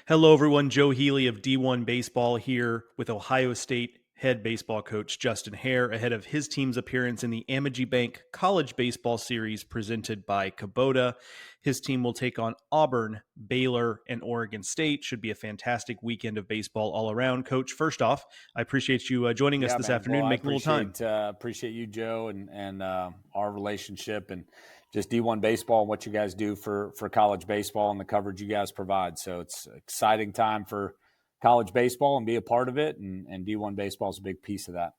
Hello, everyone. Joe Healy of D1 Baseball here with Ohio State head baseball coach Justin Haire ahead of his team's appearance in the Amegy Bank College Baseball Series presented by Kubota. His team will take on Auburn, Baylor, and Oregon State. Should be a fantastic weekend of baseball all around. Coach, first off, I appreciate you joining us Yeah, this man. Well, afternoon, I making a little time. appreciate you, Joe, and our relationship, and just D1 baseball and what you guys do for college baseball and the coverage you guys provide. So it's an exciting time for college baseball and be a part of it, and D1 baseball is a big piece of that.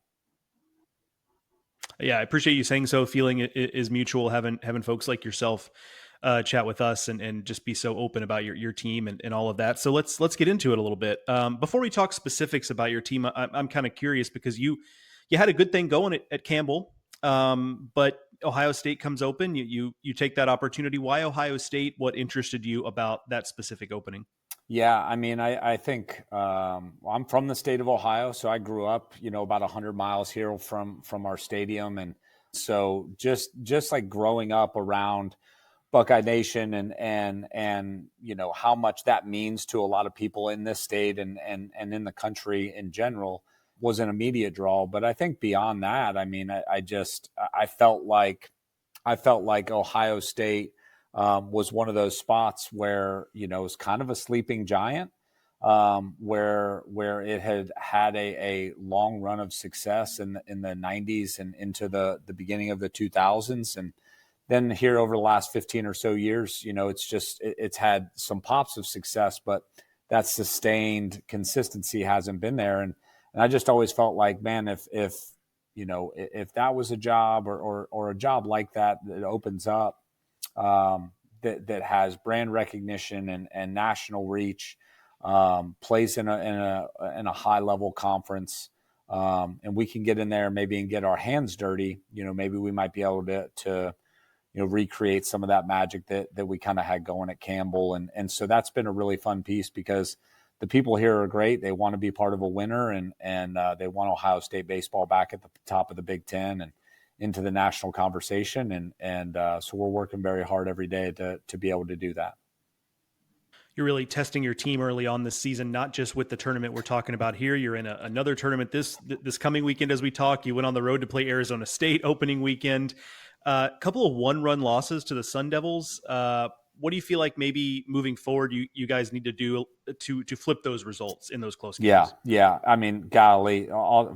Yeah, I appreciate you saying so. Feeling it is mutual. Having folks like yourself chat with us and just be so open about your team and all of that. So let's get into it a little bit. Before we talk specifics about your team, I'm kind of curious because you had a good thing going at Campbell, but Ohio State comes open. You take that opportunity. Why Ohio State? What interested you about that specific opening? Yeah, I mean, I think I'm from the state of Ohio, so I grew up, about 100 miles here from our stadium, and so just like growing up around Buckeye Nation and how much that means to a lot of people in this state and in the country in general was an immediate draw. But I think beyond that, I mean, I felt like Ohio State was one of those spots where it was kind of a sleeping giant, where it had a long run of success in the 90s and into the beginning of the 2000s, and then here over the last 15 or so years, it's had some pops of success, but that sustained consistency hasn't been there. And I just always felt like, man, if that was a job or a job like that opens up, that has brand recognition and national reach, plays in a high level conference, and we can get in there maybe and get our hands dirty, maybe we might be able to recreate some of that magic that we kind of had going at Campbell. And so that's been a really fun piece because the people here are great. They want to be part of a winner, and they want Ohio State baseball back at the top of the Big Ten and into the national conversation. And so we're working very hard every day to be able to do that. You're really testing your team early on this season, not just with the tournament we're talking about here. You're in another tournament this coming weekend as we talk. You went on the road to play Arizona State opening weekend. A couple of one-run losses to the Sun Devils. What do you feel like maybe moving forward you guys need to do to flip those results in those close games? Yeah. I mean, golly,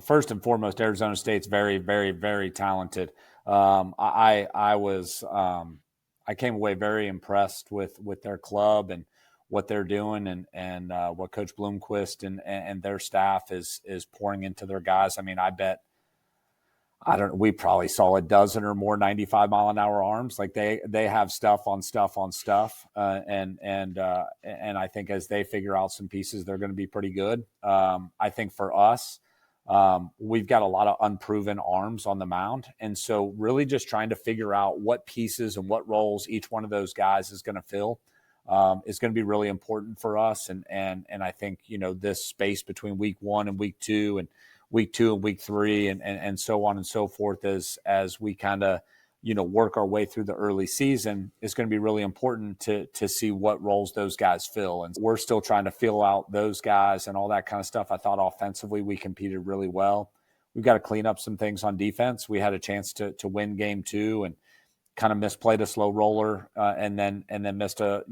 first and foremost, Arizona State's very, very, very talented. I came away very impressed with their club and what they're doing and what Coach Bloomquist and their staff is pouring into their guys. I mean, we probably saw a dozen or more 95-mile-an-hour arms. Like they have stuff on stuff on stuff. And I think as they figure out some pieces, they're going to be pretty good. I think for us, we've got a lot of unproven arms on the mound. And so really just trying to figure out what pieces and what roles each one of those guys is going to fill is going to be really important for us. And I think, this space between week 1 and week 2 and week 2 and week 3 and so on and so forth as we kind of, work our way through the early season is going to be really important to see what roles those guys fill. And we're still trying to feel out those guys and all that kind of stuff. I thought offensively we competed really well. We've got to clean up some things on defense. We had a chance to win game 2 and kind of misplayed a slow roller and then missed a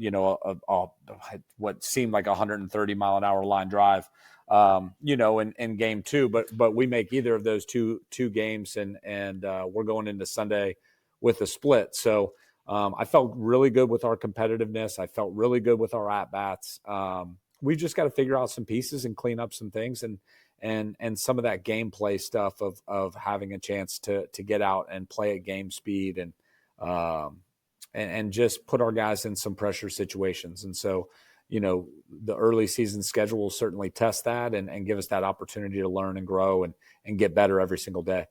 what seemed like 130-mile-an-hour line drive. In game 2, but we make either of those two games and we're going into Sunday with a split. So I felt really good with our competitiveness. I felt really good with our at-bats. We've just got to figure out some pieces and clean up some things and some of that gameplay stuff of having a chance to get out and play at game speed and just put our guys in some pressure situations. And so, the early season schedule will certainly test that and give us that opportunity to learn and grow and get better every single day.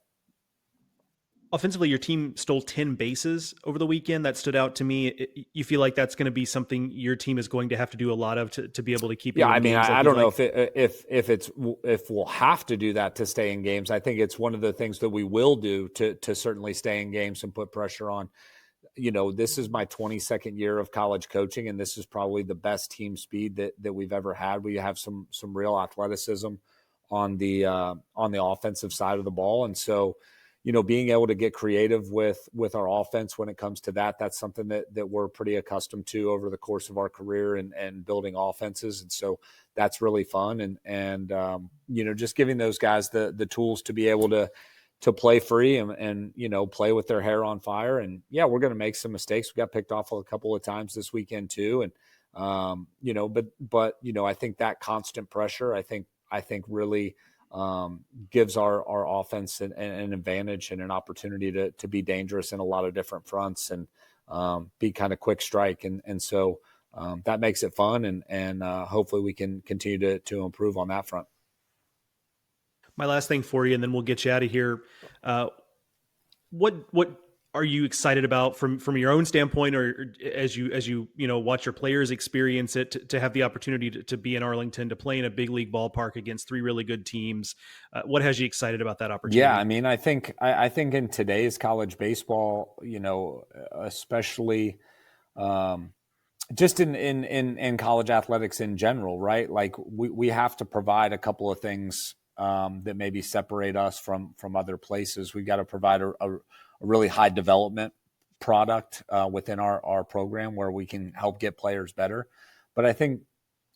Offensively, your team stole 10 bases over the weekend. That stood out to me. You feel like that's going to be something your team is going to have to do a lot of to be able to keep. Yeah, I mean, I don't know if we'll have to do that to stay in games. I think it's one of the things that we will do to certainly stay in games and put pressure on. this is my 22nd year of college coaching, and this is probably the best team speed that we've ever had. We have some real athleticism on the offensive side of the ball, and so being able to get creative with our offense when it comes to that's something that we're pretty accustomed to over the course of our career and building offenses, and so that's really fun, and just giving those guys the tools to be able to play free and play with their hair on fire. And yeah, we're going to make some mistakes. We got picked off a couple of times this weekend too. And, but I think that constant pressure, I think really gives our offense an advantage and an opportunity to be dangerous in a lot of different fronts and be kind of quick strike. And so that makes it fun. And hopefully we can continue to improve on that front. My last thing for you, and then we'll get you out of here. What are you excited about from your own standpoint, or as you watch your players experience it, to have the opportunity to be in Arlington, to play in a big league ballpark against three really good teams? What has you excited about that opportunity? Yeah, I mean, I think in today's college baseball, especially just in college athletics in general, right? Like we have to provide a couple of things that maybe separate us from other places. We've got to provide a really high development product within our program where we can help get players better. But I think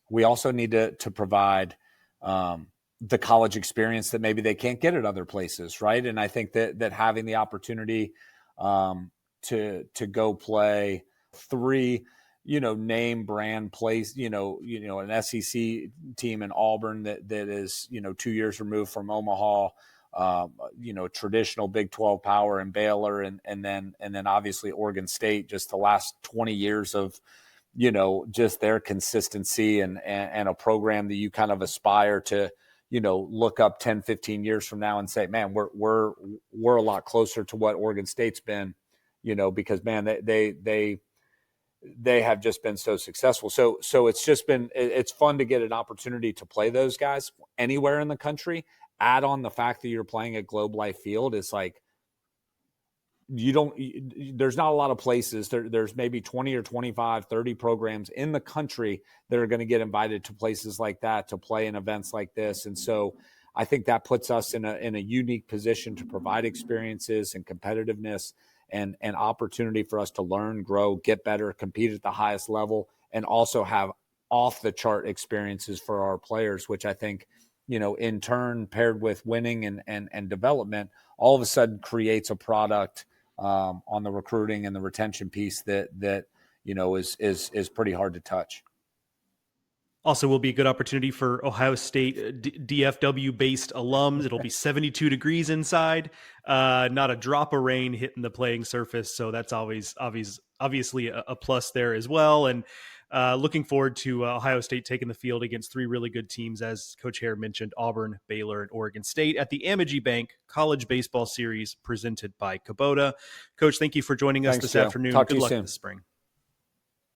we also need to provide the college experience that maybe they can't get at other places, right? And I think that having the opportunity to go play three name brand place, an SEC team in Auburn that is, 2 years removed from Omaha, traditional Big 12 power and Baylor, and then obviously Oregon State, just the last 20 years of, just their consistency and a program that you kind of aspire to, look up 10, 15 years from now and say, man, we're a lot closer to what Oregon State's been, because man, they have just been so successful. So it's fun to get an opportunity to play those guys anywhere in the country. Add on the fact that you're playing at Globe Life Field. It's like, there's not a lot of places. There's maybe 20 or 25, 30 programs in the country that are going to get invited to places like that to play in events like this. And so I think that puts us in a unique position to provide experiences and competitiveness and opportunity for us to learn, grow, get better, compete at the highest level, and also have off the chart experiences for our players, which I think, in turn, paired with winning and development, all of a sudden creates a product on the recruiting and the retention piece that is pretty hard to touch. Also will be a good opportunity for Ohio State DFW-based alums. It'll be 72 degrees inside, not a drop of rain hitting the playing surface. So that's obviously a plus there as well. And looking forward to Ohio State taking the field against three really good teams, as Coach Haire mentioned: Auburn, Baylor, and Oregon State at the Amegy Bank College Baseball Series presented by Kubota. Coach, thank you for joining us this afternoon. Talk to Good you luck soon. this spring.